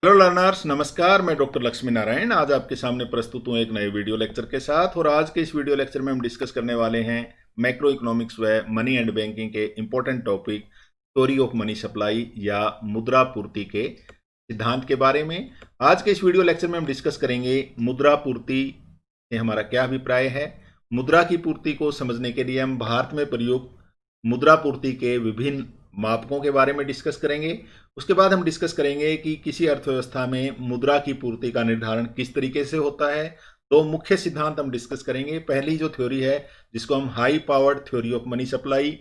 Hello learners, नमस्कार। मैं doctor Lakshmi Narayan आज आपके सामने प्रस्तुत हूँ एक नए वीडियो लेक्चर के साथ। और आज के इस वीडियो लेक्चर में हम डिस्कस करने वाले हैं मैक्रो इकोनॉमिक्स व मनी एंड बैंकिंग के important topic theory of money supply या मुद्रा पूर्ति के सिद्धांत के बारे में। आज के इस वीडियो लेक्चर में हम डिस्कस करेंगे मुद्रा पूर्ति से हमारा क्या अभिप्राय है। मुद्रा की पूर्ति को समझने के लिए हम भारत में प्रयुक्त मुद्रा पूर्ति के विभिन्न मापकों के बारे में डिस्कस करेंगे। उसके बाद हम डिस्कस करेंगे कि किसी अर्थव्यवस्था में मुद्रा की पूर्ति का निर्धारण किस तरीके से होता है। दो मुख्य सिद्धांत हम डिस्कस करेंगे। पहली जो थ्योरी है जिसको हम high powered theory of money supply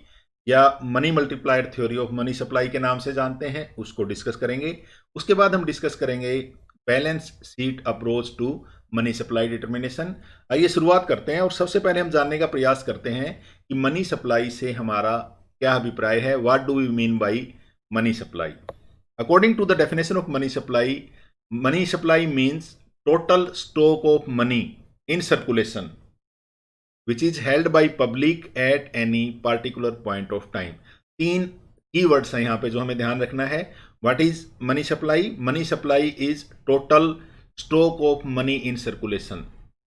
या money multiplier theory of money supply के नाम से जानते हैं, उसको डिस्कस करेंगे। उसके बाद हम डिस्कस करेंगे balance sheet approach to money supply determination. आइए शुरुआत करते हैं और सबसे पहले हम जानने का प्रयास करते हैं कि मनी सप्लाई से हमारा क्या अभिप्राय है। What do we mean by money supply? According to the definition of money supply means total stock of money in circulation which is held by public at any particular point of time. तीन keywords हैं यहाँ पे जो हमें ध्यान रखना है। What is money supply? Money supply is total stock of money in circulation.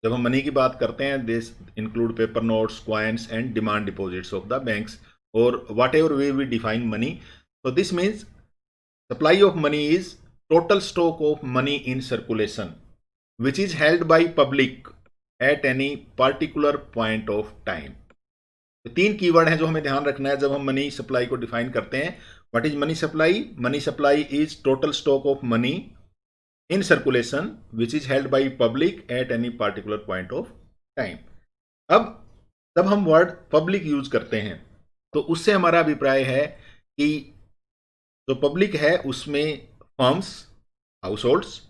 जब हम मनी की बात करते हैं, this include paper notes, coins and demand deposits of the banks और whatever way we define money. So this means supply of money is total stock of money in circulation which is held by public at any particular point of time. तो तीन keyword हैं जो हमें ध्यान रखना है जब हम मनी सप्लाई को डिफाइन करते हैं। What is money supply? Money supply is total stock of money in circulation which is held by public at any particular point of time. अब जब हम वर्ड पब्लिक यूज करते हैं तो उससे हमारा अभिप्राय है कि जो पब्लिक है उसमें firms, house holds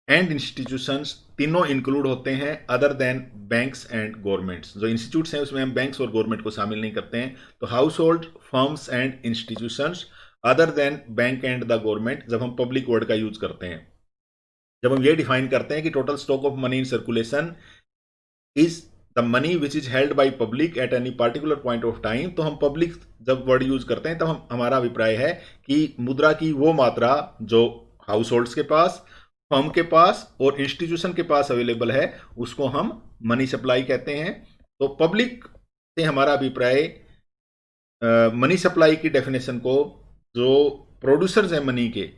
and institutions तीनों इंक्लूड होते हैं, other than banks and governments. जो इंस्टीट्यूट्स हैं उसमें हम बैंक्स और गवर्नमेंट को शामिल नहीं करते हैं। तो house hold, firms and institutions other than bank and the government जब हम पब्लिक वर्ड का यूज करते हैं, जब हम ये डिफाइन करते हैं कि total stock of money in circulation is the money which is held by public at any particular point of time, तो हम पब्लिक जब वर्ड यूज करते हैं तब हमारा अभिप्राय है कि मुद्रा की वो मात्रा जो हाउस होल्ड्स के पास, फर्म के पास और इंस्टीट्यूशन के पास अवेलेबल है उसको हम मनी सप्लाई कहते हैं। तो पब्लिक से हमारा अभिप्राय मनी सप्लाई की डेफिनेशन को जो प्रोड्यूसर्स हैं मनी के,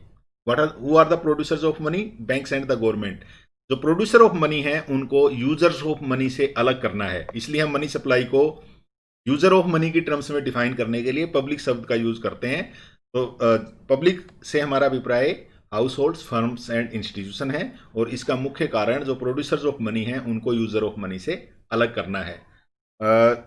who are the producers of money? Banks and the government. जो प्रोड्यूसर ऑफ मनी है उनको यूजर्स ऑफ मनी से अलग करना है, इसलिए हम मनी सप्लाई को यूजर ऑफ मनी की टर्म्स में डिफाइन करने के लिए पब्लिक शब्द का यूज करते हैं। तो पब्लिक से हमारा अभिप्राय house holds, firms and institution है और इसका मुख्य कारण जो प्रोड्यूसर्स ऑफ मनी हैं उनको यूजर ऑफ मनी से अलग करना है।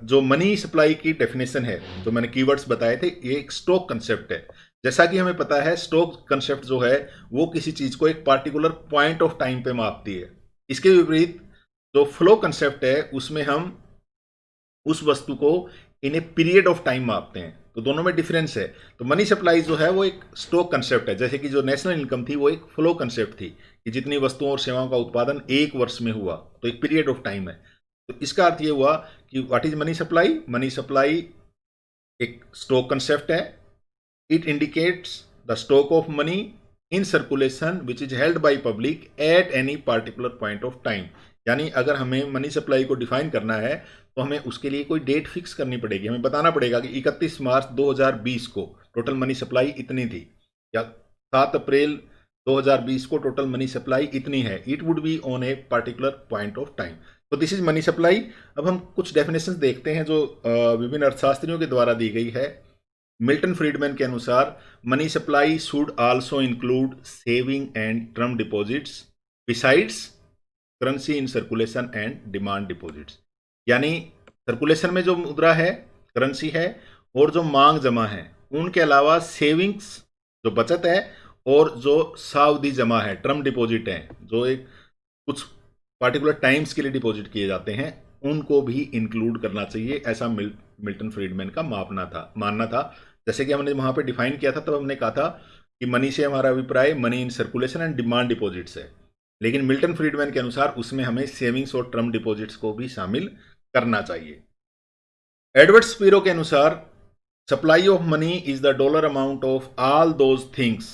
जो मनी सप्लाई की डेफिनेशन है, जो मैंने कीवर्ड्स बताए थे, ये एक स्टॉक कंसेप्ट है। जैसा कि हमें पता है स्टॉक कंसेप्ट जो है वो किसी चीज को एक पार्टिकुलर पॉइंट ऑफ टाइम पे मापती है। इसके विपरीत जो फ्लो कंसेप्ट है उसमें हम उस वस्तु को इन ए पीरियड ऑफ टाइम मापते हैं। तो दोनों में डिफरेंस है। तो मनी सप्लाई जो है वो एक स्टॉक कंसेप्ट है, जैसे कि जो नेशनल इनकम थी वो एक फ्लो कंसेप्ट थी कि जितनी वस्तुओं और सेवाओं का उत्पादन एक वर्ष में हुआ, तो एक पीरियड ऑफ टाइम है। तो इसका अर्थ ये हुआ कि what is money supply? Money supply एक स्टॉक कंसेप्ट है। It indicates the stock of money in circulation which is held by public at any particular point of time. यानी अगर हमें मनी सप्लाई को डिफाइन करना है तो हमें उसके लिए कोई डेट फिक्स करनी पड़ेगी। हमें बताना पड़ेगा कि 31 मार्च 2020 को टोटल मनी सप्लाई इतनी थी, या 7 अप्रैल 2020 को टोटल मनी सप्लाई इतनी है। It would be on a particular point of time. तो दिस इज मनी सप्लाई। अब हम कुछ डेफिनेशंस देखते हैं जो विभिन्न अर्थशास्त्रियों के द्वारा दी गई है। मिल्टन फ्रीडमैन के अनुसार money supply should also include saving and term deposits besides currency in circulation and demand deposits. यानी सर्कुलेशन में जो मुद्रा है, करेंसी है और जो मांग जमा है, उनके अलावा सेविंग्स जो बचत है और जो सावधि जमा है, टर्म डिपॉजिट है, जो एक कुछ पार्टिकुलर टाइम्स के लिए डिपॉजिट किए जाते हैं, उनको भी इंक्लूड करना चाहिए। ऐसा मिल्टन फ्रीडमैन का मानना था। जैसे कि हमने वहां पे डिफाइन किया था तब हमने कहा था कि मनी से हमारा अभिप्राय money in circulation and demand deposits है, लेकिन मिल्टन फ्रीडमैन के अनुसार उसमें हमें सेविंग्स और टर्म डिपॉजिट्स को भी शामिल करना चाहिए। एडवर्ड स्पीरो के अनुसार supply of money is the dollar amount of all those things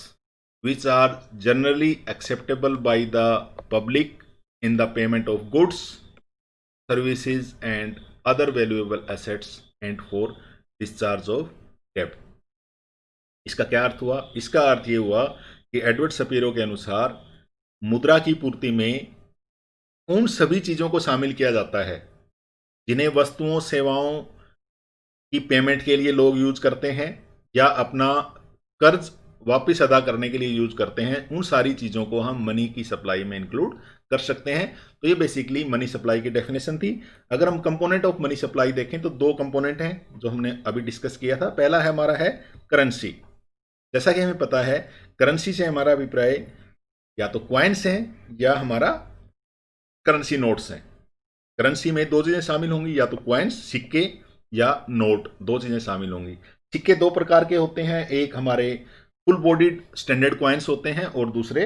which are generally acceptable by the public in the payment of goods, services and other valuable assets and for discharge of debt। इसका क्या अर्थ हुआ? इसका अर्थ ये हुआ कि Edward सपीरो के अनुसार मुद्रा की पूर्ति में उन सभी चीजों को शामिल किया जाता है जिन्हें वस्तुओं सेवाओं की पेमेंट के लिए लोग यूज करते हैं या अपना कर्ज वापस अदा करने के लिए यूज करते हैं। उन सारी चीजों को हम मनी की सप्लाई में इंक्लूड कर सकते हैं। तो ये बेसिकली मनी सप्लाई की डेफिनेशन थी। अगर हम कंपोनेंट ऑफ मनी सप्लाई देखें तो दो कंपोनेंट हैं जो हमने अभी डिस्कस किया था। पहला है हमारा है करेंसी। जैसा कि हमें पता है करेंसी से हमारा अभिप्राय या तो क्वाइंस हैं या हमारा करेंसी नोट्स हैं। करेंसी में दो चीजें शामिल होंगी, या तो क्वाइंस सिक्के या नोट, दो चीजें शामिल होंगी। सिक्के दो प्रकार के होते हैं, एक हमारे फुल बॉडीड स्टैंडर्ड क्वाइंस होते हैं और दूसरे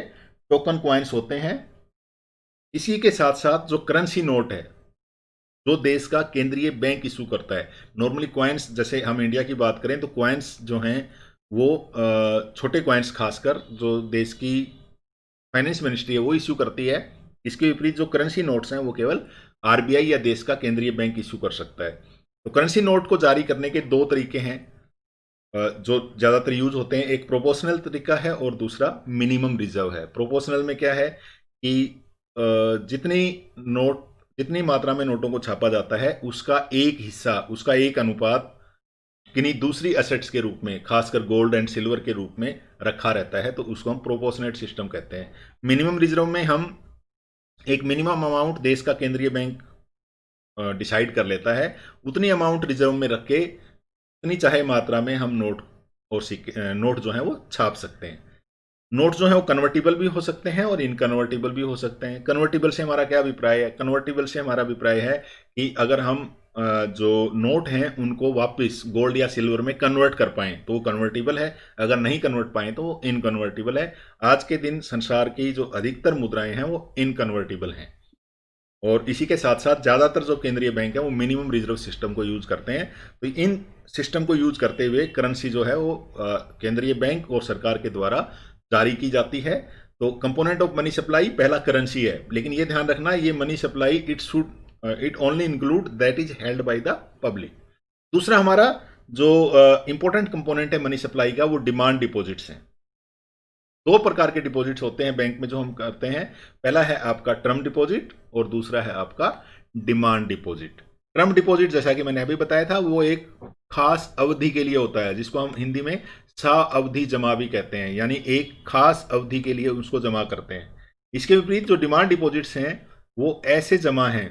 टोकन क्वाइंस होते हैं। इसी के साथ साथ जो करेंसी नोट है जो देश का केंद्रीय बैंक इशू करता है। नॉर्मली क्वाइंस, जैसे हम इंडिया की बात करें तो क्वाइंस जो हैं वो छोटे क्वाइंस खासकर जो देश की फाइनेंस मिनिस्ट्री है वो इशू करती है। इसके विपरीत जो करेंसी नोट्स हैं वो केवल आरबीआई या देश का केंद्रीय बैंक इशू कर सकता है। तो करेंसी नोट को जारी करने के दो तरीके हैं जो ज़्यादातर यूज होते हैं। एक प्रोपोर्शनल तरीका है और दूसरा मिनिमम रिजर्व है। प्रोपोर्शनल में क्या है कि जितनी मात्रा में नोटों को छापा जाता है उसका एक हिस्सा, उसका एक अनुपात किन्हीं दूसरी एसेट्स के रूप में, खासकर गोल्ड एंड सिल्वर के रूप में रखा रहता है, तो उसको हम प्रोपोर्शनेट सिस्टम कहते हैं। मिनिमम रिजर्व में हम एक मिनिमम अमाउंट देश का केंद्रीय बैंक डिसाइड कर लेता है, उतनी अमाउंट रिजर्व में रख के उतनी चाहे मात्रा में हम नोट जो है वो छाप सकते हैं। नोट जो है वो कन्वर्टिबल भी हो सकते हैं और इनकन्वर्टिबल भी हो सकते हैं। कन्वर्टिबल से हमारा क्या अभिप्राय है? कन्वर्टिबल से हमारा अभिप्राय है कि अगर हम जो नोट हैं उनको वापस गोल्ड या सिल्वर में कन्वर्ट कर पाएं तो वो कन्वर्टिबल है, अगर नहीं कन्वर्ट पाएं तो वो इनकन्वर्टिबल है। आज के दिन संसार की जो अधिकतर मुद्राएं हैं वो इनकन्वर्टिबल हैं और इसी के साथ साथ ज़्यादातर जो केंद्रीय बैंक है वो मिनिमम रिजर्व सिस्टम को यूज करते हैं। तो इन सिस्टम को यूज करते हुए करेंसी जो है वो केंद्रीय बैंक और सरकार के द्वारा जारी की जाती है। तो कंपोनेंट ऑफ मनी सप्लाई पहला करेंसी है, लेकिन ये ध्यान रखना ये money supply it only include that is held by the public. दूसरा हमारा जो इंपॉर्टेंट कंपोनेंट है मनी सप्लाई का वो डिमांड डिपॉजिट्स हैं। दो प्रकार के डिपॉजिट्स होते हैं बैंक में जो हम करते हैं। पहला है आपका टर्म डिपॉजिट और दूसरा है आपका डिमांड डिपॉजिट। टर्म डिपॉजिट जैसा कि मैंने अभी बताया था वो एक खास अवधि के लिए होता है, जिसको हम हिंदी में सावधि जमा भी कहते हैं, यानी एक खास अवधि के लिए उसको जमा करते हैं। इसके विपरीत जो डिमांड डिपॉजिट्स हैं वो ऐसे जमा हैं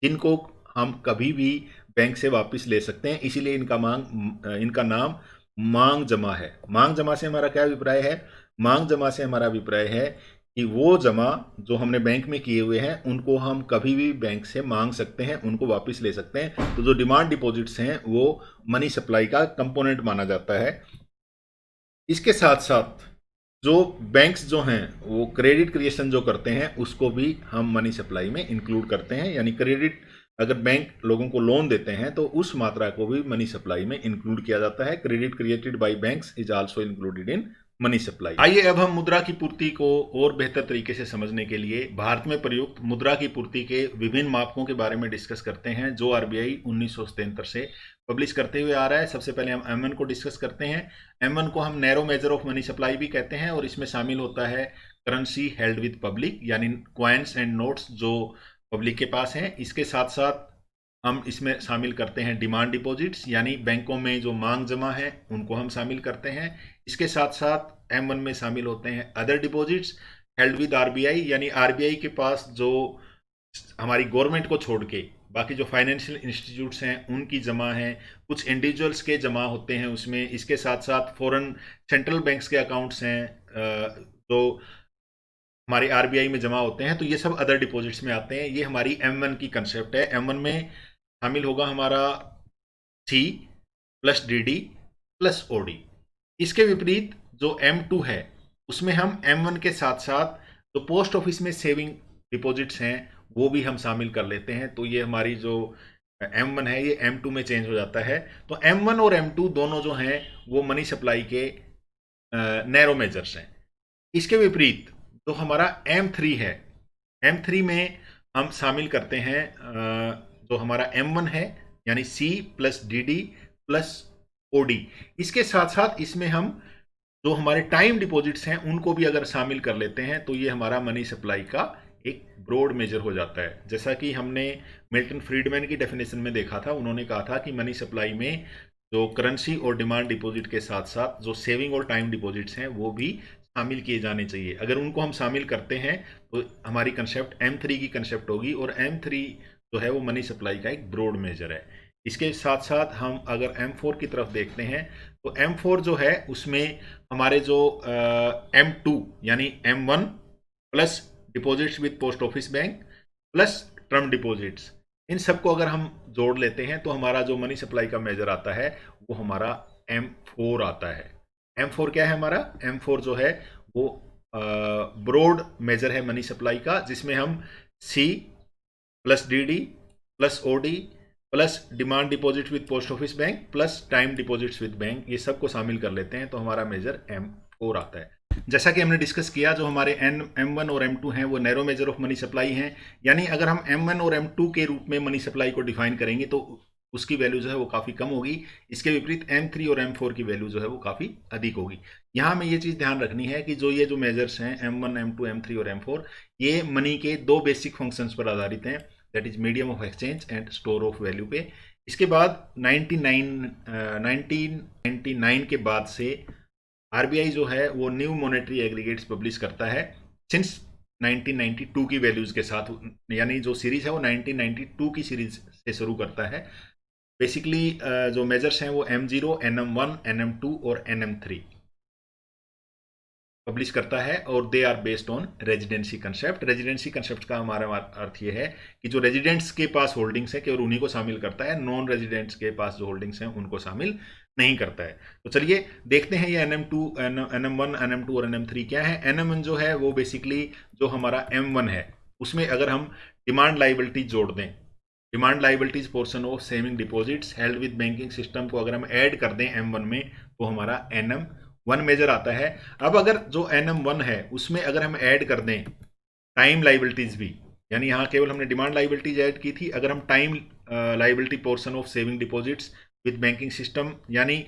जिनको हम कभी भी बैंक से वापस ले सकते हैं, इसीलिए इनका नाम मांग जमा है। मांग जमा से हमारा क्या अभिप्राय है? मांग जमा से हमारा अभिप्राय है कि वो जमा जो हमने बैंक में किए हुए हैं उनको हम कभी भी बैंक से मांग सकते हैं, उनको वापस ले सकते हैं। तो जो डिमांड डिपॉजिट्स हैं वो मनी सप्लाई का कंपोनेंट माना जाता है। इसके साथ साथ जो बैंक्स जो हैं वो क्रेडिट क्रिएशन जो करते हैं उसको भी हम मनी सप्लाई में इंक्लूड करते हैं, यानी क्रेडिट अगर बैंक लोगों को लोन देते हैं तो उस मात्रा को भी मनी सप्लाई में इंक्लूड किया जाता है। Credit created by banks is also included in money supply. आइए अब हम मुद्रा की पूर्ति को और बेहतर तरीके से समझने के लिए भारत में प्रयुक्त मुद्रा की पूर्ति के विभिन्न मापकों के बारे में डिस्कस करते हैं जो आरबीआई 1977 से पब्लिश करते हुए आ रहा है। सबसे पहले हम M1 को डिस्कस करते हैं। M1 को हम narrow measure of money supply भी कहते हैं और इसमें शामिल होता है करेंसी हेल्ड विद पब्लिक, यानी क्वाइंस एंड नोट्स जो पब्लिक के पास हैं। इसके साथ साथ हम इसमें शामिल करते हैं डिमांड डिपॉजिट्स, यानी बैंकों में जो मांग जमा है उनको हम शामिल करते हैं। इसके साथ साथ M1 में शामिल होते हैं other deposits held with RBI, यानी आरबीआई के पास जो हमारी गवर्नमेंट को छोड़ के बाकी जो फाइनेंशियल इंस्टीट्यूट्स हैं उनकी जमा है, कुछ इंडिविजुअल्स के जमा होते हैं उसमें। इसके साथ साथ फॉरेन सेंट्रल बैंक्स के अकाउंट्स हैं जो हमारे आरबीआई में जमा होते हैं, तो ये सब अदर डिपॉजिट्स में आते हैं। ये हमारी M1 की कंसेप्ट है। M1 में शामिल होगा हमारा C plus DD plus OD। इसके विपरीत जो M2 है उसमें हम M1 के साथ साथ जो पोस्ट ऑफिस में सेविंग डिपॉजिट्स हैं वो भी हम शामिल कर लेते हैं। तो ये हमारी जो M1 है ये M2 में चेंज हो जाता है। तो M1 और M2 दोनों जो हैं वो मनी सप्लाई के नैरो मेजर्स हैं। इसके विपरीत जो हमारा M3 है, M3 में हम शामिल करते हैं जो हमारा M1 है, यानी C plus DD plus OD। इसके साथ साथ इसमें हम जो हमारे टाइम डिपॉजिट्स हैं उनको भी अगर शामिल कर लेते हैं तो ये हमारा मनी सप्लाई का एक ब्रॉड मेजर हो जाता है। जैसा कि हमने मिल्टन फ्रीडमैन की डेफिनेशन में देखा था, उन्होंने कहा था कि मनी सप्लाई में जो करेंसी और डिमांड डिपॉजिट के साथ साथ जो सेविंग और टाइम डिपॉजिट्स हैं वो भी शामिल किए जाने चाहिए। अगर उनको हम शामिल करते हैं तो हमारी कंसेप्ट M3 की कंसेप्ट होगी, और M3 जो है वो मनी सप्लाई का एक ब्रॉड मेजर है। इसके साथ साथ हम अगर M4 की तरफ देखते हैं तो M4 जो है उसमें हमारे जो M2 यानी M1 plus deposits with post office bank plus term deposits, इन सबको अगर हम जोड़ लेते हैं तो हमारा जो मनी सप्लाई का मेजर आता है वो हमारा M4 आता है। M4 क्या है हमारा? M4 जो है वो ब्रॉड मेजर है मनी सप्लाई का, जिसमें हम C plus DD plus OD plus demand deposit with post office bank plus time deposits with bank, ये सबको शामिल कर लेते हैं तो हमारा मेजर M4 आता है। जैसा कि हमने डिस्कस किया, जो हमारे M1 और M2 हैं वो narrow measure of money supply हैं, यानी अगर हम M1 और M2 के रूप में मनी सप्लाई को डिफाइन करेंगे तो उसकी वैल्यू जो है वो काफ़ी कम होगी। इसके विपरीत M3 और M4 की वैल्यू जो है वो काफ़ी अधिक होगी। यहाँ हमें ये चीज़ ध्यान रखनी है कि जो ये जो मेजर्स हैं M1, M2, M3 और M4, ये मनी के दो बेसिक फंक्शंस पर आधारित हैं, that is medium of exchange and store of value पे। इसके बाद 1999 के बाद से आरबीआई जो है वो न्यू मॉनेटरी एग्रीगेट्स पब्लिश करता है सिंस 1992 की वैल्यूज के साथ, यानी जो सीरीज है वो 1992 की सीरीज से शुरू करता है। बेसिकली जो मेजर्स हैं वो M0, NM1, NM2 और NM3 पब्लिश करता है, और they are based on residency concept. Residency concept का हमारा अर्थ ये है कि जो रेजिडेंट्स के पास होल्डिंग्स है केवल उन्हीं को शामिल करता है, नॉन रेजिडेंट्स के पास जो होल्डिंग्स हैं उनको शामिल नहीं करता है। तो चलिए देखते हैं ये NM2, NM1, NM2 और NM3 क्या है। NM1 जो है वो बेसिकली जो हमारा M1 है उसमें अगर हम डिमांड लाइबिलिटीज जोड़ दें, demand liabilities portion of saving deposits held with banking system को अगर हम ऐड कर दें M1 में तो हमारा NM1 मेजर आता है। अब अगर जो NM1 है उसमें अगर हम ऐड कर दें टाइम लाइबिलिटीज भी, यानी यहाँ केवल हमने डिमांड लाइबिलिटीज ऐड की थी, अगर हम time liability portion of saving deposits with banking system, यानी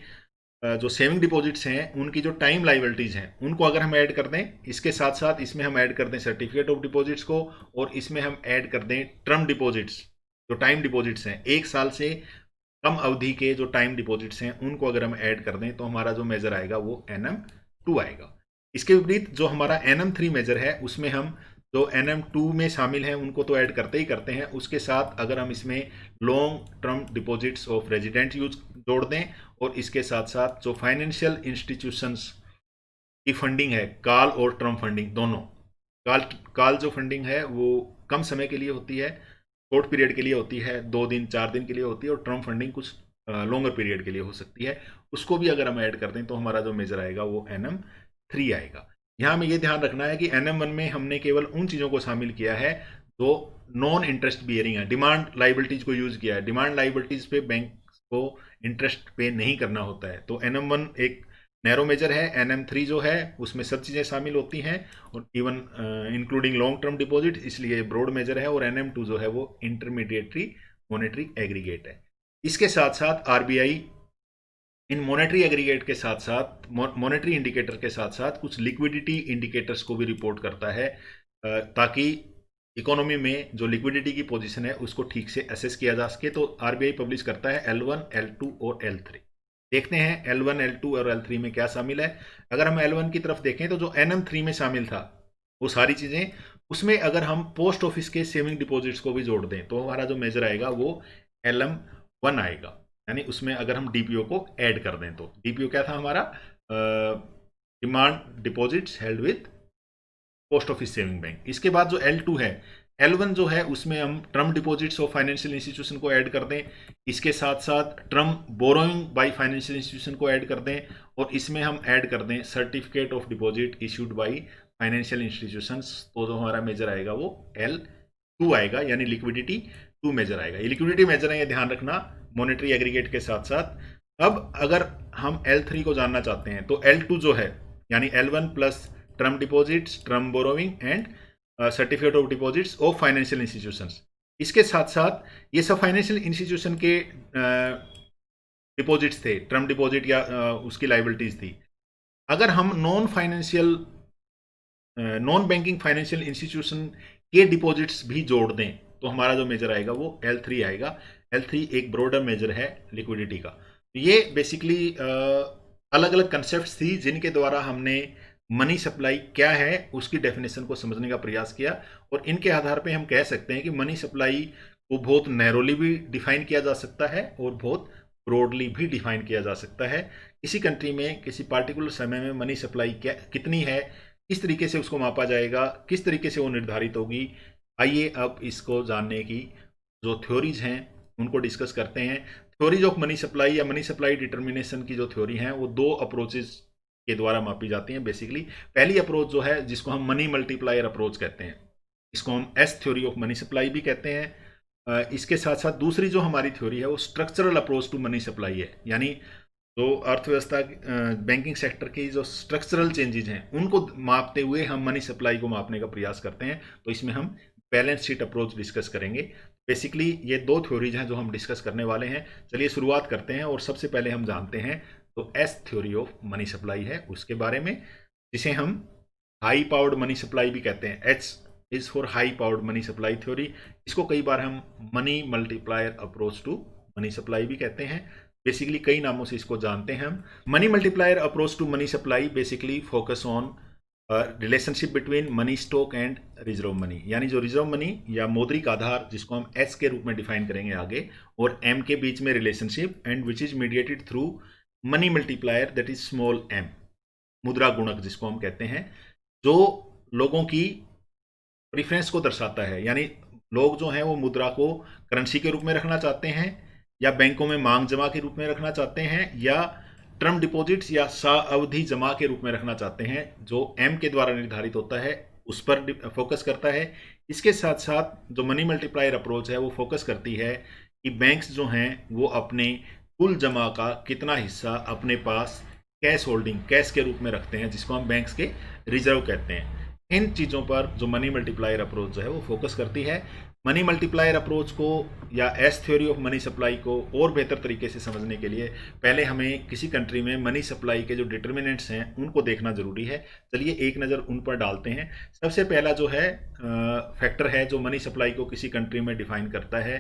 जो सेविंग डिपॉजिट्स हैं उनकी जो टाइम लाइबिलिटीज हैं उनको अगर हम ऐड कर दें, इसके साथ साथ इसमें हम ऐड कर दें सर्टिफिकेट ऑफ डिपॉजिट्स को, और इसमें हम ऐड कर दें टर्म डिपॉजिट्स, जो टाइम डिपॉजिट्स हैं 1 साल से कम अवधि के जो टाइम डिपॉजिट्स हैं उनको अगर हम ऐड कर दें तो हमारा जो मेजर आएगा वो NM2 आएगा। इसके विपरीत जो हमारा NM3 मेजर है उसमें हम जो NM2 में शामिल हैं उनको तो ऐड करते ही करते हैं, उसके साथ अगर हम इसमें long term deposits of resident use जोड़ दें, और इसके साथ साथ जो फाइनेंशियल इंस्टीट्यूशंस की फंडिंग है, कॉल और टर्म फंडिंग दोनों, कॉल जो फंडिंग है वो कम समय के लिए होती है, शॉर्ट पीरियड के लिए होती है, 2 दिन 4 दिन के लिए होती है, और टर्म फंडिंग कुछ लॉन्गर पीरियड के लिए हो सकती है, उसको भी अगर हम ऐड कर दें तो हमारा जो मेजर आएगा वो NM3 आएगा। यहाँ हमें ये ध्यान रखना है कि NM1 में हमने केवल उन चीज़ों को शामिल किया है जो नॉन इंटरेस्ट बियरिंग है, डिमांड लाइबिलिटीज को यूज किया है, डिमांड लाइबिलिटीज पे बैंक को इंटरेस्ट पे नहीं करना होता है। तो NM1 एक नैरो मेजर है, NM3 जो है उसमें सब चीज़ें शामिल होती हैं, और even including long term deposit, इसलिए ब्रॉड मेजर है, और NM2 जो है वो इंटरमीडिएटरी मॉनेटरी एग्रीगेट है। इसके साथ साथ आरबीआई इन मॉनेटरी एग्रीगेट के साथ साथ, मॉनेटरी इंडिकेटर के साथ साथ कुछ लिक्विडिटी इंडिकेटर्स को भी रिपोर्ट करता है, ताकि इकोनॉमी में जो लिक्विडिटी की पोजीशन है उसको ठीक से असेस किया जा सके। तो आरबीआई पब्लिश करता है L1, L2 और L3। देखते हैं L1, L2 और L3 में क्या शामिल है। अगर हम L1 की तरफ देखें तो जो NM3 में शामिल था वो सारी चीज़ें, उसमें अगर हम पोस्ट ऑफिस के सेविंग डिपॉजिट्स को भी जोड़ दें तो हमारा जो मेजर आएगा वो LM1 आएगा, यानी उसमें अगर हम DPO को ऐड कर दें तो DPO क्या था हमारा? Demand deposits held with post office saving bank. इसके बाद जो L2 है, L1 जो है उसमें हम term deposits of financial institution को ऐड कर दें, इसके साथ साथ term borrowing by financial institution को ऐड कर दें, और इसमें हम ऐड कर दें certificate of deposit issued by financial institutions, तो जो हमारा मेजर आएगा वो L2 आएगा, यानी लिक्विडिटी 2 मेजर आएगा। ये लिक्विडिटी मेजर है, ये ध्यान रखना मॉनेटरी एग्रीगेट के साथ साथ। अब अगर हम L3 को जानना चाहते हैं तो L2 जो है, यानी L1 plus term deposits, term borrowing and certificate of deposits of financial institutions. इसके साथ साथ ये सब फाइनेंशियल इंस्टीट्यूशन के डिपॉजिट्स थे, टर्म डिपॉजिट या उसकी लाइबिलिटीज थी। अगर हम नॉन बैंकिंग फाइनेंशियल इंस्टीट्यूशन के डिपॉजिट्स भी जोड़ दें तो हमारा जो मेजर आएगा वो L3 आएगा। L3 एक ब्रॉडर मेजर है लिक्विडिटी का। ये बेसिकली अलग अलग कंसेप्ट थी जिनके द्वारा हमने मनी सप्लाई क्या है उसकी डेफिनेशन को समझने का प्रयास किया, और इनके आधार पे हम कह सकते हैं कि मनी सप्लाई को बहुत नैरोली भी डिफाइन किया जा सकता है और बहुत ब्रॉडली भी डिफाइन किया जा सकता है। किसी कंट्री में किसी पार्टिकुलर समय में मनी सप्लाई क्या कितनी है, किस तरीके से उसको मापा जाएगा, किस तरीके से वो निर्धारित होगी। आइए अब इसको जानने की जो थ्योरीज हैं उनको डिस्कस करते हैं। थ्योरीज ऑफ मनी सप्लाई या मनी सप्लाई डिटर्मिनेशन की जो थ्योरी हैं वो दो अप्रोचेज के द्वारा मापी जाती हैं। बेसिकली पहली अप्रोच जो है जिसको हम मनी मल्टीप्लायर अप्रोच कहते हैं, इसको हम S theory of money supply भी कहते हैं। इसके साथ साथ दूसरी जो हमारी थ्योरी है वो structural approach to money supply है, यानी जो अर्थव्यवस्था बैंकिंग सेक्टर की जो स्ट्रक्चरल चेंजेज हैं उनको मापते हुए हम मनी सप्लाई को मापने का प्रयास करते हैं। तो इसमें हम बैलेंस शीट अप्रोच डिस्कस करेंगे। बेसिकली ये दो थ्योरीज हैं जो हम डिस्कस करने वाले हैं। चलिए शुरुआत करते हैं और सबसे पहले हम जानते हैं तो S theory of money supply है उसके बारे में, जिसे हम हाई पावर्ड मनी सप्लाई भी कहते हैं। H is for high powered money supply theory. इसको कई बार हम money multiplier approach to money supply भी कहते हैं। बेसिकली कई नामों से इसको जानते हैं हम। Money multiplier approach to money supply basically focus on relationship between money stock and reserve money, यानी जो रिजर्व मनी या मौद्रिक आधार जिसको हम एस के रूप में डिफाइन करेंगे आगे, और एम के बीच में relationship, and which is mediated through money multiplier that is small m, मुद्रा गुणक जिसको हम कहते हैं, जो लोगों की प्रिफरेंस को दर्शाता है। यानी लोग जो हैं वो मुद्रा को करेंसी के रूप में रखना चाहते हैं, या बैंकों में मांग जमा के रूप में रखना चाहते हैं, या टर्म डिपॉजिट्स या सावधि जमा के रूप में रखना चाहते हैं, जो एम के द्वारा निर्धारित होता है उस पर फोकस करता है। इसके साथ साथ जो मनी मल्टीप्लायर अप्रोच है वो फोकस करती है कि बैंक्स जो हैं वो अपने कुल जमा का कितना हिस्सा अपने पास कैश होल्डिंग, कैश के रूप में रखते हैं, जिसको हम बैंक्स के रिजर्व कहते हैं। इन चीज़ों पर जो मनी मल्टीप्लायर अप्रोच जो है वो फोकस करती है। मनी मल्टीप्लायर अप्रोच को या S theory of money supply को और बेहतर तरीके से समझने के लिए पहले हमें किसी कंट्री में मनी सप्लाई के जो डिटर्मिनेंट्स हैं उनको देखना ज़रूरी है। चलिए एक नज़र उन पर डालते हैं। सबसे पहला जो है फैक्टर है जो मनी सप्लाई को किसी कंट्री में डिफाइन करता है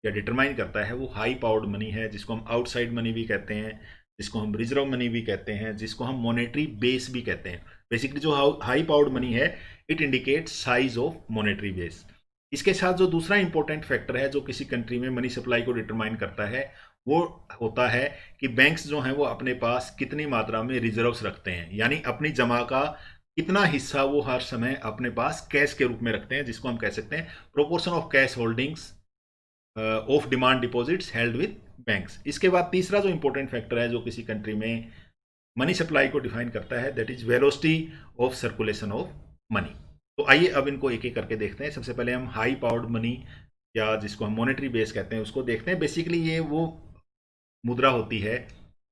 या डिटरमाइन करता है, वो हाई पावर्ड मनी है, जिसको हम आउटसाइड मनी भी कहते हैं, जिसको हम रिजर्व मनी भी कहते हैं, जिसको हम मॉनेटरी बेस भी कहते हैं। बेसिकली जो हाई पावर्ड मनी है it indicates size of monetary base. इसके साथ जो दूसरा इंपॉर्टेंट फैक्टर है जो किसी कंट्री में मनी सप्लाई को डिटरमाइन करता है वो होता है कि बैंक्स जो हैं वो अपने पास कितनी मात्रा में रिजर्व्स रखते हैं, यानी अपनी जमा का कितना हिस्सा वो हर समय अपने पास कैश के रूप में रखते हैं, जिसको हम कह सकते हैं proportion of cash holdings of demand deposits held with banks. इसके बाद तीसरा जो इंपॉर्टेंट फैक्टर है जो किसी कंट्री में मनी सप्लाई को डिफाइन करता है that is velocity of circulation of money. तो आइए अब इनको एक एक करके देखते हैं। सबसे पहले हम हाई पावर्ड मनी या जिसको हम मॉनेटरी बेस कहते हैं उसको देखते हैं। बेसिकली ये वो मुद्रा होती है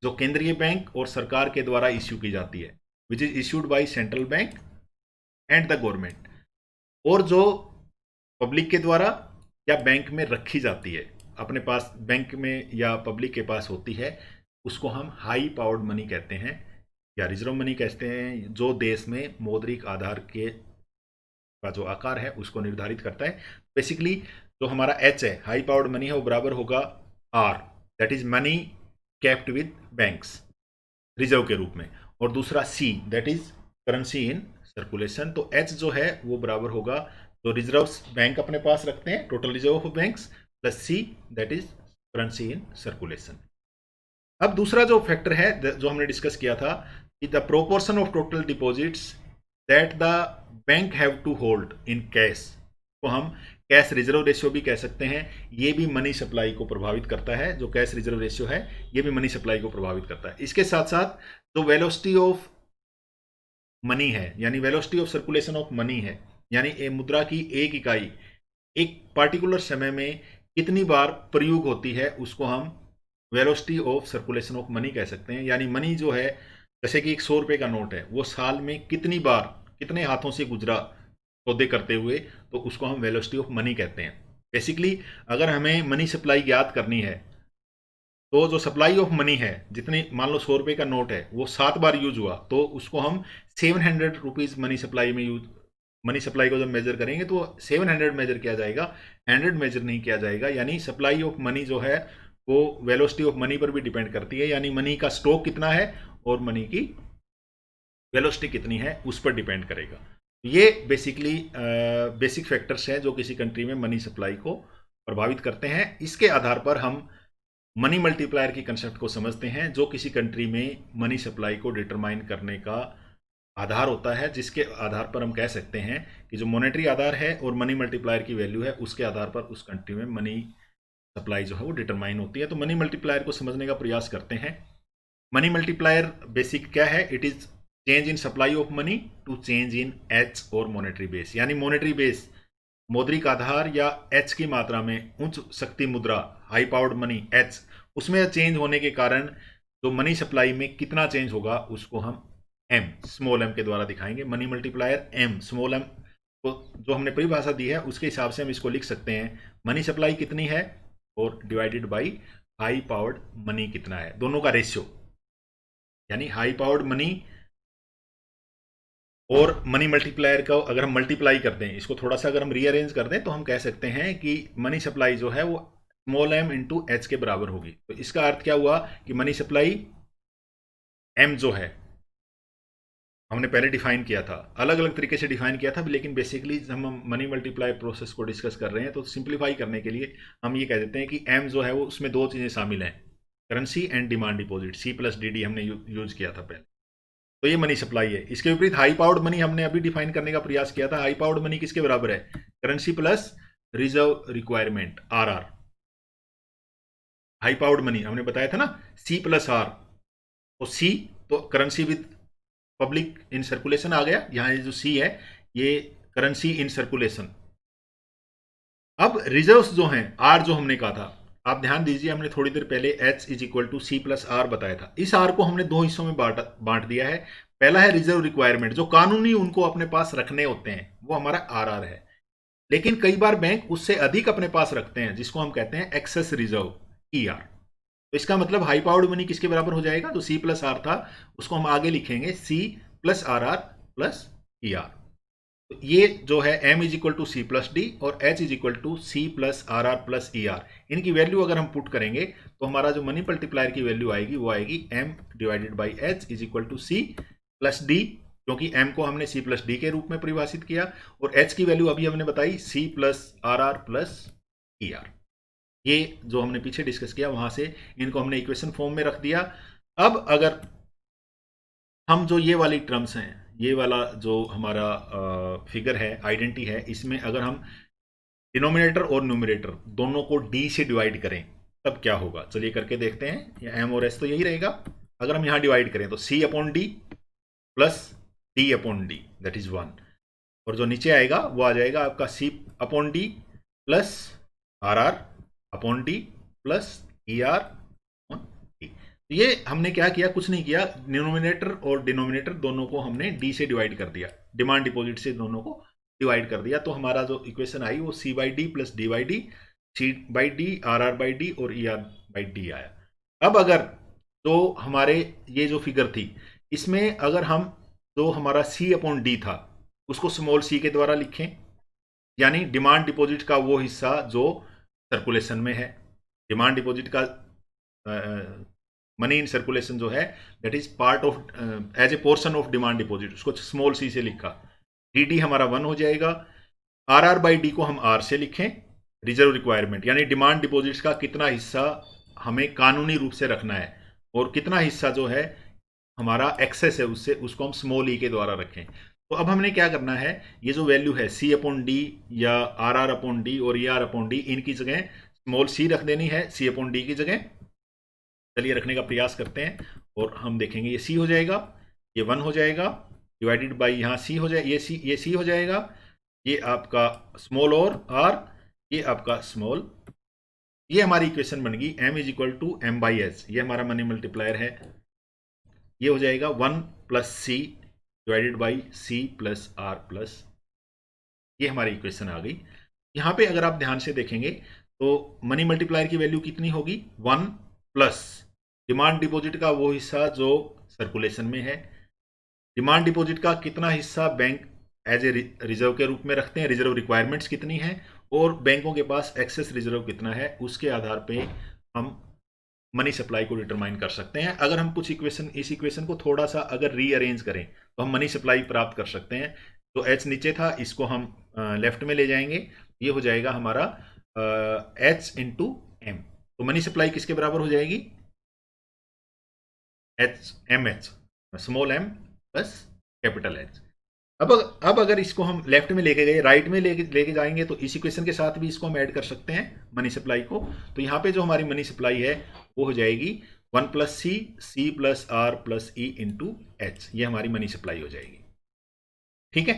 जो केंद्रीय बैंक और सरकार के द्वारा इश्यू की जाती है, which is issued by central bank and the government, और जो पब्लिक के द्वारा या बैंक में रखी जाती है, अपने पास बैंक में या पब्लिक के पास होती है, उसको हम हाई पावर्ड मनी कहते हैं या रिजर्व मनी कहते हैं, जो देश में मौद्रिक आधार के का जो आकार है उसको निर्धारित करता है। बेसिकली जो हमारा एच है हाई पावर्ड मनी है वो बराबर होगा R, that is money kept with banks reserve के रूप में, और दूसरा C that is currency in circulation. तो एच जो है वो बराबर होगा जो रिजर्व्स बैंक अपने पास रखते हैं, total reserve of banks, plus C that is currency in circulation. अब दूसरा जो फैक्टर है जो हमने डिस्कस किया था कि the proportion of total deposits that the bank have to hold in cash, तो हम कैश रिजर्व रेशियो भी कह सकते हैं। ये भी मनी सप्लाई को प्रभावित करता है। जो कैश रिजर्व रेशियो है ये भी मनी सप्लाई को प्रभावित करता है। इसके साथ साथ जो वेलोसिटी ऑफ मनी है, यानी velocity of circulation of money है, यानी मुद्रा की एक इकाई एक पार्टिकुलर समय में कितनी बार प्रयोग होती है, उसको हम velocity of circulation of money कह सकते हैं। यानी मनी जो है, जैसे कि एक 100 रुपये का नोट है, वो साल में कितनी बार कितने हाथों से गुजरा सौदे करते हुए, तो उसको हम वेलोसिटी ऑफ मनी कहते हैं। बेसिकली अगर हमें मनी सप्लाई ज्ञात करनी है, तो जो सप्लाई ऑफ मनी है, जितनी मान लो 100 रुपये का नोट है वो 7 बार यूज हुआ, तो उसको हम 700 रुपीज़ मनी सप्लाई में यूज, मनी सप्लाई को जब मेजर करेंगे तो 700 मेजर किया जाएगा, 100 मेजर नहीं किया जाएगा। यानी सप्लाई ऑफ मनी जो है वो वेलोसिटी ऑफ मनी पर भी डिपेंड करती है, यानी मनी का स्टॉक कितना है और मनी की वेलोसिटी कितनी है उस पर डिपेंड करेगा। ये बेसिकली बेसिक फैक्टर्स हैं जो किसी कंट्री में मनी सप्लाई को प्रभावित करते हैं। इसके आधार पर हम मनी मल्टीप्लायर की कंसेप्ट को समझते हैं, जो किसी कंट्री में मनी सप्लाई को डिटरमाइन करने का आधार होता है, जिसके आधार पर हम कह सकते हैं कि जो मॉनेटरी आधार है और मनी मल्टीप्लायर की वैल्यू है, उसके आधार पर उस कंट्री में मनी सप्लाई जो है वो डिटरमाइन होती है। तो मनी मल्टीप्लायर को समझने का प्रयास करते हैं। मनी मल्टीप्लायर बेसिक क्या है? It is change in supply of money to change in H और मॉनेटरी बेस। यानी मॉनेटरी बेस, मौद्रिक आधार या एच की मात्रा में उच्च शक्ति मुद्रा, हाई पावर्ड मनी एच, उसमें चेंज होने के कारण जो मनी सप्लाई में कितना चेंज होगा उसको हम एम, स्मॉल एम के द्वारा दिखाएंगे। Money multiplier M, small m को जो हमने परिभाषा दी है उसके हिसाब से हम इसको लिख सकते हैं, मनी सप्लाई कितनी है और divided by high powered money कितना है, दोनों का रेशियो। यानी हाई पावर्ड मनी और मनी मल्टीप्लायर का अगर हम मल्टीप्लाई कर दें, इसको थोड़ा सा अगर हम रीअरेंज कर दें, तो हम कह सकते हैं कि मनी सप्लाई जो है वो स्मॉल एम इंटू एच के बराबर होगी। तो इसका अर्थ क्या हुआ कि मनी सप्लाई एम जो है हमने पहले डिफाइन किया था, अलग अलग तरीके से डिफाइन किया था, लेकिन बेसिकली हम मनी मल्टीप्लाई प्रोसेस को डिस्कस कर रहे हैं तो सिंप्लीफाई करने के लिए हम ये कह देते हैं कि एम जो है वो उसमें दो चीज़ें शामिल हैं, currency and demand deposit. C plus D D हमने यूज किया था पहले, तो ये मनी सप्लाई है। इसके विपरीत हाई पावर्ड मनी हमने अभी डिफाइन करने का प्रयास किया था। हाई पावर्ड मनी किसके बराबर है? Currency plus reserve requirement, R R. High powered money हमने बताया था ना, सी प्लस आर, तो सी तो currency with public in circulation आ गया, यहां जो सी है ये करेंसी इन सर्कुलेशन। अब रिजर्व्स जो हैं, आर जो हमने कहा था, आप ध्यान दीजिए, हमने थोड़ी देर पहले H is equal to C plus R बताया था। इस आर को हमने दो हिस्सों में बांट दिया है। पहला है रिजर्व रिक्वायरमेंट, जो कानूनी उनको अपने पास रखने होते हैं, वो हमारा आर आर है। लेकिन कई बार बैंक उससे अधिक अपने पास रखते हैं, जिसको हम कहते हैं एक्सेस रिजर्व, ई आर। तो इसका मतलब हाई पावर्ड मनी किसके बराबर हो जाएगा? तो सी प्लस आर था, उसको हम आगे लिखेंगे C plus R R plus E R. तो ये जो है m is equal to C plus D और h is equal to C plus R R plus E R, इनकी वैल्यू अगर हम पुट करेंगे तो हमारा जो मनी मल्टीप्लायर की वैल्यू आएगी वो आएगी m divided by h is equal to C plus D, क्योंकि m को हमने c प्लस डी के रूप में परिभाषित किया, और h की वैल्यू अभी हमने बताई c plus R R plus E R. ये जो हमने पीछे डिस्कस किया वहां से इनको हमने इक्वेशन फॉर्म में रख दिया। अब अगर हम जो ये वाली टर्म्स हैं, ये वाला जो हमारा फिगर है, आइडेंटिटी है, इसमें अगर हम डिनोमिनेटर और न्यूमरेटर दोनों को डी से डिवाइड करें तब क्या होगा, चलिए करके देखते हैं। या एम और एस तो यही रहेगा। अगर हम यहाँ डिवाइड करें तो C upon D plus D upon D, that is 1, और जो नीचे आएगा वो आ जाएगा आपका C upon D plus R R upon D plus E R upon D. ये हमने क्या किया? कुछ नहीं किया, डिनोमिनेटर और डिनोमिनेटर दोनों को हमने डी से डिवाइड कर दिया, डिमांड डिपॉजिट से दोनों को डिवाइड कर दिया। तो हमारा जो इक्वेशन आई वो C by D plus D by D, C by D, R R by D और ई आर बाई डी आया। अब अगर तो हमारे ये जो फिगर थी, इसमें अगर हम जो हमारा सी अपॉन डी था उसको स्मॉल सी के द्वारा लिखें, यानी डिमांड डिपॉजिट का वो हिस्सा जो सर्कुलेशन में है, डिमांड डिपॉजिट का मनी इन सर्कुलेशन जो है that is part of as a portion of demand deposit, उसको स्मॉल सी से लिखा, डी डी हमारा 1 हो जाएगा। आर आर बाई डी को हम आर से लिखें, रिजर्व रिक्वायरमेंट, यानी डिमांड डिपॉजिट्स का कितना हिस्सा हमें कानूनी रूप से रखना है और कितना हिस्सा जो है हमारा एक्सेस है उससे, उसको हम स्मॉल ई के द्वारा रखें। तो अब हमने क्या करना है, ये जो वैल्यू है सी अपॉन डी या आर आर अपॉन डी और ई आर अपॉन डी, इनकी जगह स्मॉल सी रख देनी है सी अपॉन डी की जगह। चलिए रखने का प्रयास करते हैं और हम देखेंगे ये सी हो जाएगा, ये 1 हो जाएगा, डिवाइडेड बाई यहाँ सी हो जाए, ये सी हो जाएगा, ये आपका स्मॉल और आर, ये आपका स्मॉल। ये हमारी इक्वेशन बन गई m is equal to M by H, ये हमारा मनी मल्टीप्लायर है। ये हो जाएगा 1 plus C divided by C plus R plus, ये हमारी इक्वेशन आ गई। यहाँ पे अगर आप ध्यान से देखेंगे तो मनी मल्टीप्लायर की वैल्यू कितनी होगी, 1 प्लस डिमांड डिपॉजिट का वो हिस्सा जो सर्कुलेशन में है, डिमांड डिपॉजिट का कितना हिस्सा बैंक एज ए रिजर्व के रूप में रखते हैं, रिजर्व रिक्वायरमेंट्स कितनी है, और बैंकों के पास एक्सेस रिजर्व कितना है, उसके आधार पे हम मनी सप्लाई को डिटरमाइन कर सकते हैं। अगर हम कुछ इस इक्वेशन को थोड़ा सा अगर रीअरेंज करें तो हम मनी सप्लाई प्राप्त कर सकते हैं। तो एच नीचे था, इसको हम लेफ्ट में ले जाएंगे, ये हो जाएगा हमारा एच इंटू एम। तो मनी सप्लाई किसके बराबर हो जाएगी, H M H, small m plus capital H. अब अगर इसको हम लेफ्ट में लेके गए, राइट में लेके जाएंगे तो इस इक्वेशन के साथ भी इसको हम ऐड कर सकते हैं मनी सप्लाई को। तो यहाँ पे जो हमारी मनी सप्लाई है वो हो जाएगी 1 plus C plus R plus E into H, ये हमारी मनी सप्लाई हो जाएगी। ठीक है,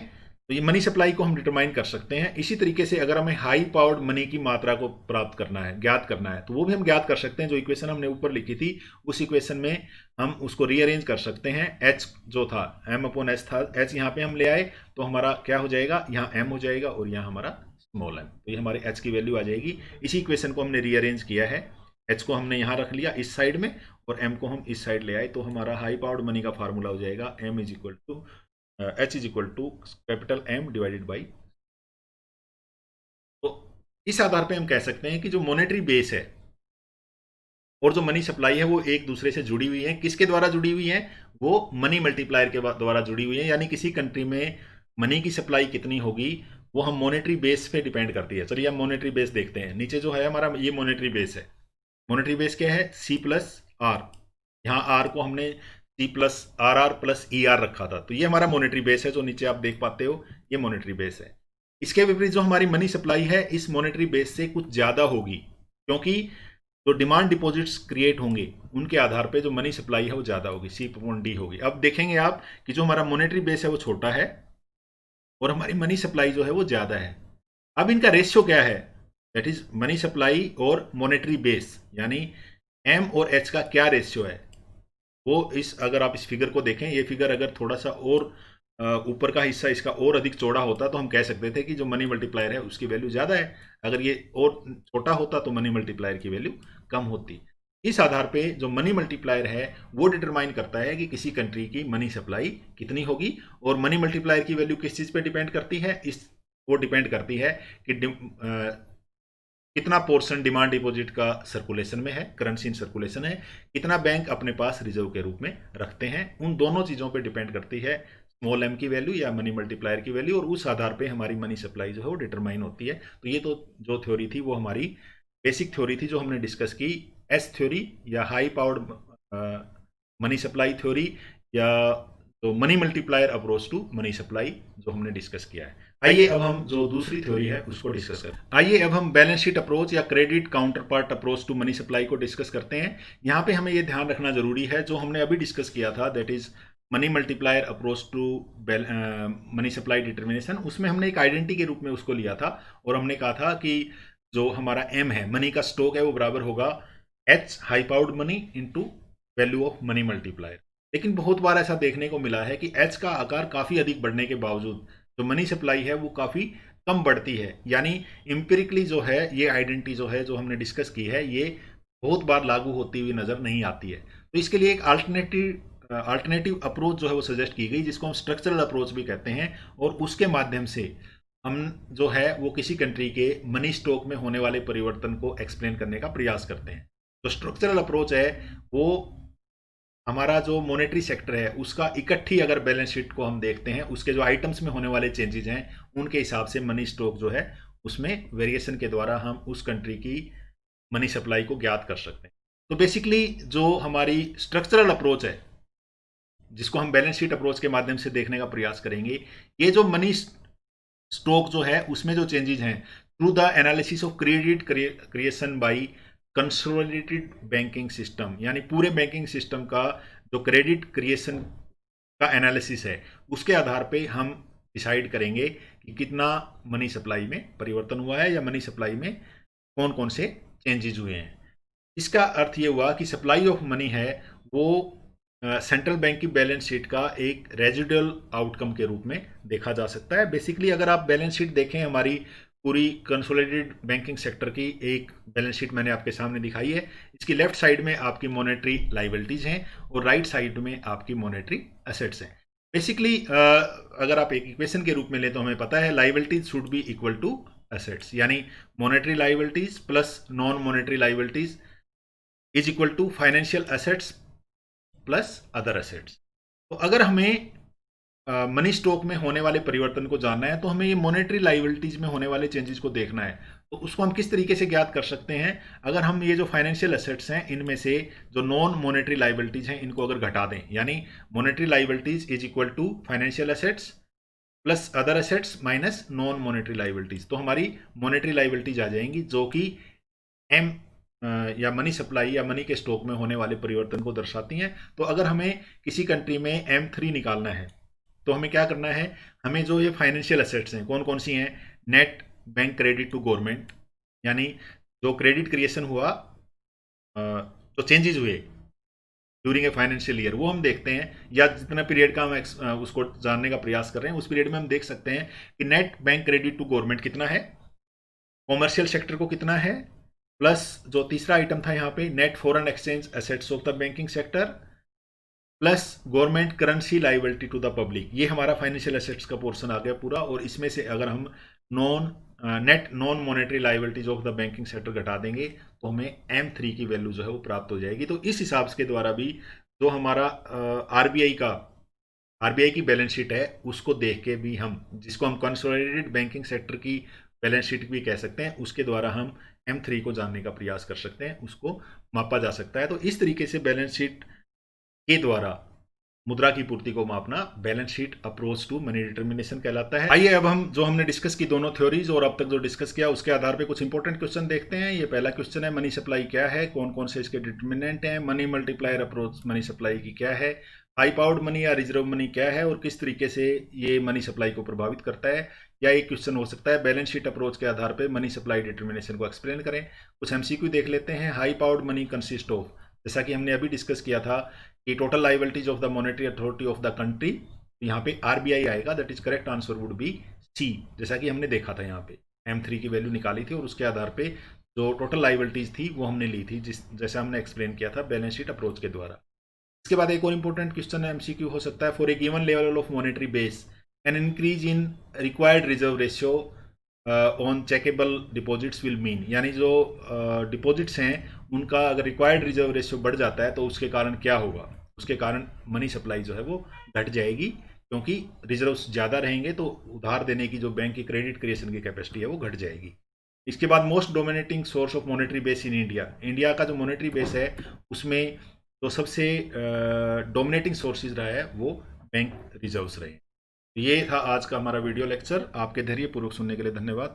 तो ये मनी सप्लाई को हम डिटरमाइन कर सकते हैं। इसी तरीके से अगर हमें हाई पावर्ड मनी की मात्रा को प्राप्त करना है, ज्ञात करना है, तो वो भी हम ज्ञात कर सकते हैं। जो इक्वेशन हमने ऊपर लिखी थी उस इक्वेशन में हम उसको रीअरेंज कर सकते हैं। एच जो था एम अपॉन एच था, एच यहाँ पे हम ले आए तो हमारा क्या हो जाएगा, यहाँ एम हो जाएगा और यहाँ हमारा स्मॉल एम, तो ये हमारे एच की वैल्यू आ जाएगी। इसी इक्वेशन को हमने रीअरेंज किया है, एच को हमने यहाँ रख लिया इस साइड में और एम को हम इस साइड ले आए, तो हमारा हाई पावर्ड मनी का फार्मूला हो जाएगा M is equal to H is equal to capital M divided by. तो इस आधार पे हम कह सकते हैं कि जो मॉनेटरी बेस है और जो मनी सप्लाई है वो एक दूसरे से जुड़ी हुई है। किसके द्वारा जुड़ी हुई है, वो मनी मल्टीप्लायर के द्वारा जुड़ी हुई है। यानी किसी कंट्री में मनी की सप्लाई कितनी होगी वो हम मॉनेटरी बेस पे डिपेंड करती है। चलिए हम मॉनेटरी बेस देखते हैं। नीचे जो है हमारा ये मॉनेटरी बेस है। मॉनेटरी बेस क्या है, सी प्लस आर, यहाँ आर को हमने C plus R R plus E R रखा था, तो ये हमारा मॉनेटरी बेस है जो नीचे आप देख पाते हो, ये मॉनेटरी बेस है। इसके विपरीत जो हमारी मनी सप्लाई है इस मॉनेटरी बेस से कुछ ज्यादा होगी, क्योंकि जो डिमांड डिपॉजिट्स क्रिएट होंगे उनके आधार पे जो मनी सप्लाई है वो ज्यादा होगी, सी अपॉन डी होगी। अब देखेंगे आप कि जो हमारा मॉनेटरी बेस है वो छोटा है और हमारी मनी सप्लाई जो है वो ज्यादा है। अब इनका रेशियो क्या है, दैट इज मनी सप्लाई और मॉनेटरी बेस, यानी एम और एच का क्या रेशियो है वो इस, अगर आप इस फिगर को देखें, ये फिगर अगर थोड़ा सा और ऊपर का हिस्सा इसका और अधिक चौड़ा होता तो हम कह सकते थे कि जो मनी मल्टीप्लायर है उसकी वैल्यू ज़्यादा है। अगर ये और छोटा होता तो मनी मल्टीप्लायर की वैल्यू कम होती। इस आधार पे जो मनी मल्टीप्लायर है वो डिटरमाइन करता है कि किसी कंट्री की मनी सप्लाई कितनी होगी। और मनी मल्टीप्लायर की वैल्यू किस चीज़ पे डिपेंड करती है, वो डिपेंड करती है कि कितना पोर्शन डिमांड डिपॉजिट का सर्कुलेशन में है, करेंसी इन सर्कुलेशन है, कितना बैंक अपने पास रिजर्व के रूप में रखते हैं। उन दोनों चीज़ों पे डिपेंड करती है स्मॉल एम की वैल्यू या मनी मल्टीप्लायर की वैल्यू, और उस आधार पे हमारी मनी सप्लाई जो है वो डिटरमाइन होती है। तो ये तो जो थ्योरी थी वो हमारी बेसिक थ्योरी थी जो हमने डिस्कस की, एस थ्योरी या high powered money supply theory या तो money multiplier approach to money supply जो हमने डिस्कस किया है। आइए अब हम जो दूसरी थ्योरी है उसको डिस्कस करते हैं। आइए अब हम बैलेंस शीट अप्रोच या credit counterpart approach to money supply को डिस्कस करते हैं। यहाँ पे हमें ये ध्यान रखना जरूरी है, जो हमने अभी डिस्कस किया था that is money multiplier approach to money supply determination, उसमें हमने एक आइडेंटिटी के रूप में उसको लिया था और हमने कहा था कि जो हमारा एम है, मनी का स्टॉक है, वो बराबर होगा H high powered money into value of money multiplier. लेकिन बहुत बार ऐसा देखने को मिला है कि एच का आकार काफ़ी अधिक बढ़ने के बावजूद जो मनी सप्लाई है वो काफ़ी कम बढ़ती है। यानी इंपेरिकली जो है ये आइडेंटिटी जो है जो हमने डिस्कस की है ये बहुत बार लागू होती हुई नज़र नहीं आती है। तो इसके लिए एक अल्टरनेटिव अप्रोच जो है वो सजेस्ट की गई, जिसको हम स्ट्रक्चरल अप्रोच भी कहते हैं, और उसके माध्यम से हम जो है वो किसी कंट्री के मनी स्टॉक में होने वाले परिवर्तन को एक्सप्लेन करने का प्रयास करते हैं। तो स्ट्रक्चरल अप्रोच है वो हमारा जो मॉनेटरी सेक्टर है उसका इकट्ठी अगर बैलेंस शीट को हम देखते हैं, उसके जो आइटम्स में होने वाले चेंजेज हैं उनके हिसाब से मनी स्टॉक जो है उसमें वेरिएशन के द्वारा हम उस कंट्री की मनी सप्लाई को ज्ञात कर सकते हैं। तो बेसिकली जो हमारी स्ट्रक्चरल अप्रोच है जिसको हम बैलेंस शीट अप्रोच के माध्यम से देखने का प्रयास करेंगे, ये जो मनी स्टॉक जो है उसमें जो चेंजेज हैं through the analysis of credit creation by consolidated banking system, यानी पूरे बैंकिंग सिस्टम का जो क्रेडिट क्रिएशन का एनालिसिस है उसके आधार पे हम डिसाइड करेंगे कि कितना मनी सप्लाई में परिवर्तन हुआ है या मनी सप्लाई में कौन कौन से चेंजेस हुए हैं। इसका अर्थ ये हुआ कि सप्लाई ऑफ मनी है वो सेंट्रल बैंक की बैलेंस शीट का एक रेजिडुअल आउटकम के रूप में देखा जा सकता है। बेसिकली अगर आप बैलेंस शीट देखें, हमारी पूरी कंसोलिडेटेड बैंकिंग सेक्टर की एक बैलेंस शीट मैंने आपके सामने दिखाई है। इसकी लेफ्ट साइड में आपकी मॉनेटरी लाइबिलिटीज हैं और राइट साइड में आपकी मॉनेटरी एसेट्स हैं। बेसिकली अगर आप एक इक्वेशन के रूप में ले तो हमें पता है liabilities should be equal to assets, यानी monetary liabilities plus non monetary liabilities is equal to financial assets plus other assets. तो अगर हमें मनी स्टॉक में होने वाले परिवर्तन को जानना है तो हमें ये मॉनेटरी लाइबिलिटीज में होने वाले चेंजेस को देखना है। तो उसको हम किस तरीके से ज्ञात कर सकते हैं? अगर हम ये जो फाइनेंशियल एसेट्स हैं इनमें से जो नॉन मॉनेटरी लाइबिलिटीज हैं इनको अगर घटा दें, यानी monetary liabilities is equal to financial assets plus other assets minus non monetary liabilities, तो हमारी मॉनेटरी लाइबिलिटीज आ जाएंगी जो कि एम या मनी सप्लाई या मनी के स्टॉक में होने वाले परिवर्तन को दर्शाती हैं। तो अगर हमें किसी कंट्री में M3 निकालना है तो हमें क्या करना है? हमें जो ये फाइनेंशियल एसेट्स हैं कौन कौन सी हैं? Net bank credit to government, यानी जो क्रेडिट क्रिएशन हुआ, जो चेंजेस हुए ड्यूरिंग ए फाइनेंशियल ईयर, वो हम देखते हैं, या जितना पीरियड का हम उसको जानने का प्रयास कर रहे हैं उस पीरियड में हम देख सकते हैं कि net bank credit to government कितना है, कॉमर्शियल सेक्टर को कितना है, प्लस जो तीसरा आइटम था यहाँ पे net foreign exchange assets of the banking sector plus government currency liability to the public. ये हमारा फाइनेंशियल एसेट्स का पोर्शन आ गया पूरा। और इसमें से अगर हम net non monetary liabilities of the banking sector घटा देंगे तो हमें M3 की वैल्यू जो है वो प्राप्त हो जाएगी। तो इस हिसाब के द्वारा भी जो हमारा आरबीआई की बैलेंस शीट है उसको देख के भी हम, जिसको हम कंसोलिडेटेड बैंकिंग सेक्टर की बैलेंस शीट भी कह सकते हैं, उसके द्वारा हम M3 को जानने का प्रयास कर सकते हैं, उसको मापा जा सकता है। तो इस तरीके से बैलेंस शीट के द्वारा मुद्रा की पूर्ति को मापना balance sheet approach to money determination कहलाता है। आइए अब हम जो हमने डिस्कस की दोनों थ्योरीज और अब तक जो डिस्कस किया उसके आधार पे कुछ इंपॉर्टेंट क्वेश्चन देखते हैं। ये पहला क्वेश्चन है, मनी सप्लाई क्या है, कौन कौन से इसके डिटर्मिनेंट हैं, money multiplier approach money supply की क्या है, हाई पावर्ड मनी या रिजर्व मनी क्या है और किस तरीके से ये मनी सप्लाई को प्रभावित करता है। या एक क्वेश्चन हो सकता है बैलेंस शीट अप्रोच के आधार पर मनी सप्लाई डिटर्मिनेशन को एक्सप्लेन करें। कुछ MCQ देख लेते हैं। High powered money consist of, जैसा कि हमने अभी डिस्कस किया था कि total liabilities of the monetary authority of the country, यहाँ पे RBI आएगा, that is correct answer would be C, जैसा कि हमने देखा था। यहाँ पे M3 की वैल्यू निकाली थी और उसके आधार पे जो टोटल लाइबिलिटीज थी वो हमने ली थी, जैसा हमने एक्सप्लेन किया था बैलेंस शीट अप्रोच के द्वारा। इसके बाद एक और इंपॉर्टेंट क्वेश्चन है, MCQ हो सकता है, for a given level of monetary base an increase in required reserve ratio on checkable deposits will mean, यानी जो डिपॉजिट्स हैं उनका अगर रिक्वायर्ड रिजर्व रेशियो बढ़ जाता है तो उसके कारण क्या होगा? उसके कारण मनी सप्लाई जो है वो घट जाएगी, क्योंकि रिजर्व्स ज़्यादा रहेंगे तो उधार देने की जो बैंक की क्रेडिट क्रिएशन की कैपेसिटी है वो घट जाएगी। इसके बाद most dominating source of monetary base in India, India का जो मॉनेटरी बेस है उसमें जो सबसे डोमिनेटिंग सोर्सेज रहा है वो बैंक रिजर्व्स रहे। ये था आज का हमारा वीडियो लेक्चर। आपके धैर्यपूर्वक सुनने के लिए धन्यवाद।